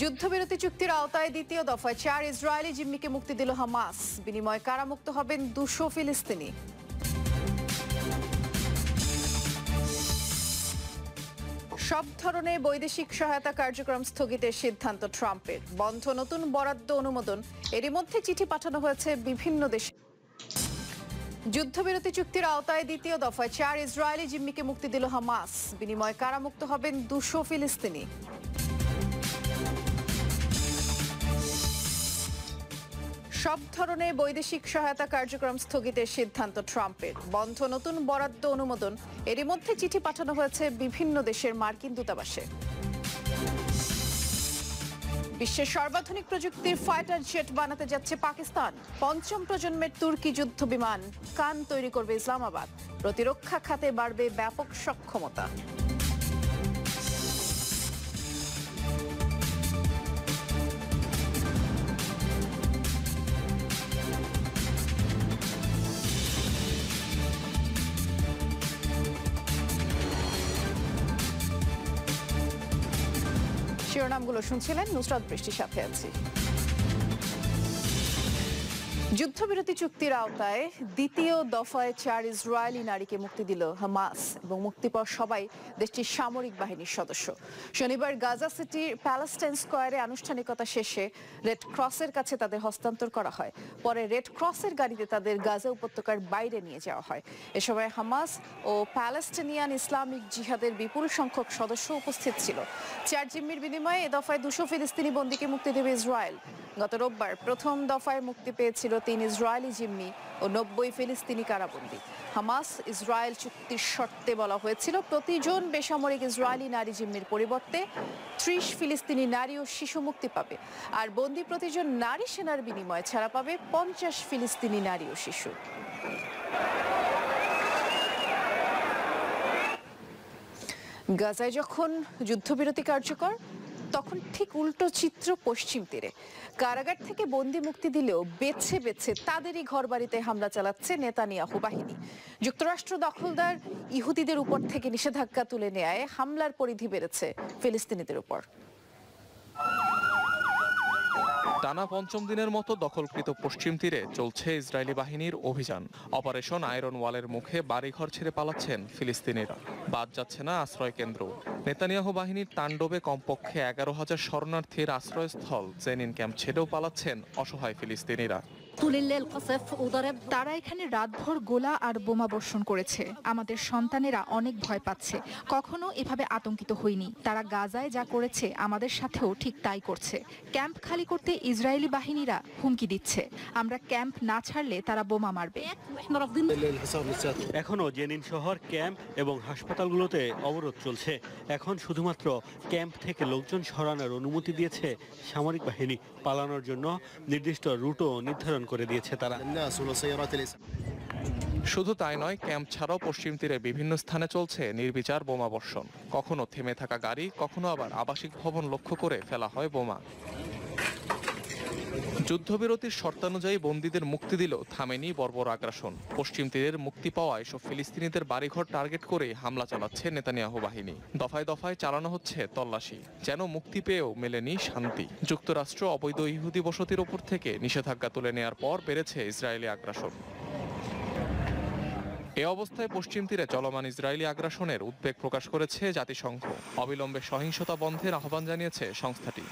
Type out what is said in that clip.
যুদ্ধবিরতি চুক্তির আওতায় দ্বিতীয় দফায় 4 ইসরায়েলি জিম্মিকে মুক্তি দিল হামাস। বিনিময়ে কারামুক্ত হবেন 200 ফিলিস্তিনি। সব ধরনের বৈদেশিক সহায়তা কার্যক্রম স্থগিতের সিদ্ধান্ত ট্রাম্পের। বন্ধ নতুন বরাদ্দ অনুমোদন। এরই মধ্যে চিঠি পাঠানো হয়েছে বিভিন্ন দেশে। যুদ্ধবিরতি চুক্তির আওতায় দ্বিতীয় দফায় 4 ইসরায়েলি জিম্মিকে মুক্তি দিল হামাস। বিনিময়ে কারামুক্ত হবেন 200 ফিলিস্তিনি। সব ধরনের বৈদেশিক সহায়তা কার্যক্রম স্থগিতের সিদ্ধান্ত ট্রাম্পের। বন্ধ নতুন বরাদ্দ অনুমোদন। এরই মধ্যে চিঠি পাঠানো হয়েছে বিভিন্ন দেশের মার্কিন দূতাবাসে। বিশ্বের সর্বাধুনিক প্রযুক্তির ফাইটার জেট বানাতে যাচ্ছে পাকিস্তান। পঞ্চম প্রজন্মের তুর্কি যুদ্ধ বিমান কান তৈরি করবে ইসলামাবাদ। প্রতিরক্ষা খাতে বাড়বে ব্যাপক সক্ষমতা। শিরোনামগুলো শুনছিলেন, নুসরাত বৃষ্টির সাথে আছি। যুদ্ধবিরতি চুক্তির আওতায় দ্বিতীয় দফায় 4 ইসরায়েলি নারীকে মুক্তি দিল হামাস এবং মুক্তি পাওয়া সবাই দেশটির সামরিক বাহিনীর সদস্য। শনিবার গাজা সিটির প্যালেস্টাইন স্কয়ারে আনুষ্ঠানিকতা শেষে রেড ক্রসের কাছে তাদের হস্তান্তর করা হয়। পরে রেড ক্রসের গাড়িতে তাদের গাজা উপত্যকার বাইরে নিয়ে যাওয়া হয়। এ সময় হামাস ও প্যালেস্টিনিয়ান ইসলামিক জিহাদের বিপুল সংখ্যক সদস্য উপস্থিত ছিল। 4 জিম্মির বিনিময়ে এ দফায় 200 ফিলিস্তিনি বন্দীকে মুক্তি দেবে ইসরায়েল। গত রোববার প্রথম দফায় মুক্তি পেয়েছিল 3 ইসরায়েলি জিম্মি ও 90 ফিলিস্তিনি কারাবন্দী। হামাস ইসরায়েল চুক্তির শর্তে বলা হয়েছিল প্রতিজন বেসামরিক ইসরায়েলি নারী জিম্মির পরিবর্তে 30 ফিলিস্তিনি নারী ও শিশু মুক্তি পাবে, আর বন্দী প্রতিজন নারী সেনার বিনিময়ে ছাড়া পাবে 50 ফিলিস্তিনি নারী ও শিশু। গাজায় যখন যুদ্ধবিরতি কার্যকর, তখন ঠিক উল্টো চিত্র পশ্চিম তীরে। কারাগার থেকে বন্দি মুক্তি দিলেও বেছে বেছে তাদেরই ঘরবাড়িতে হামলা চালাচ্ছে নেতানিয়াহু বাহিনী। যুক্তরাষ্ট্র দখলদার ইহুদিদের উপর থেকে নিষেধাজ্ঞা তুলে নেয় হামলার পরিধি বেড়েছে ফিলিস্তিনিদের উপর। টানা পঞ্চম দিনের মতো দখলকৃত পশ্চিম তীরে চলছে ইসরায়েলি বাহিনীর অভিযান। অপারেশন আয়রন ওয়ালের মুখে বাড়িঘর ছেড়ে পালাচ্ছেন ফিলিস্তিনিরা। বাদ যাচ্ছে না আশ্রয় কেন্দ্র। নেতানিয়াহু বাহিনীর তাণ্ডবে কমপক্ষে 11,000 শরণার্থীর আশ্রয়স্থল জেনিন ক্যাম্প ছেড়েও পালাচ্ছেন অসহায় ফিলিস্তিনিরা। তারা এখানে রাতভর গোলা আর বোমা বর্ষণ করেছে। আমাদের সন্তানেরা অনেক ভয় পাচ্ছে। কখনো এভাবে আতঙ্কিত হইনি। তারা গাজায় যা করেছে আমাদের সাথেও ঠিক তাই করছে। ক্যাম্প খালি করতে ইসরায়েলি বাহিনীরা হুমকি দিচ্ছে, আমরা ক্যাম্প না ছাড়লে তারা বোমা মারবে। এখনো জেনিন শহর, ক্যাম্প এবং হাসপাতালগুলোতে অবরোধ চলছে। এখন শুধুমাত্র ক্যাম্প থেকে লোকজন সরানোর অনুমতি দিয়েছে সামরিক বাহিনী। পালানোর জন্য নির্দিষ্ট রুটও নির্ধারণ করে দিয়েছে তারা। শুধু তাই নয়, ক্যাম্প ছাড়াও পশ্চিম তীরে বিভিন্ন স্থানে চলছে নির্বিচার বোমা বর্ষণ। কখনো থেমে থাকা গাড়ি, কখনো আবার আবাসিক ভবন লক্ষ্য করে ফেলা হয় বোমা। যুদ্ধবিরতির শর্তানুযায়ী বন্দীদের মুক্তি দিলেও থামেনি বর্বর আগ্রাসন। পশ্চিম তীরের মুক্তি পাওয়া এসব ফিলিস্তিনিদের বাড়িঘর টার্গেট করে হামলা চালাচ্ছে নেতানিয়াহু বাহিনী। দফায় দফায় চালানো হচ্ছে তল্লাশি, যেন মুক্তি পেয়েও মেলেনি শান্তি। যুক্তরাষ্ট্র অবৈধ ইহুদি বসতির ওপর থেকে নিষেধাজ্ঞা তুলে নেয়ার পর বেড়েছে ইসরায়েলি আগ্রাসন। এ অবস্থায় পশ্চিম তীরে চলমান ইসরায়েলি আগ্রাসনের উদ্বেগ প্রকাশ করেছে জাতিসংঘ। অবিলম্বে সহিংসতা বন্ধের আহ্বান জানিয়েছে সংস্থাটি।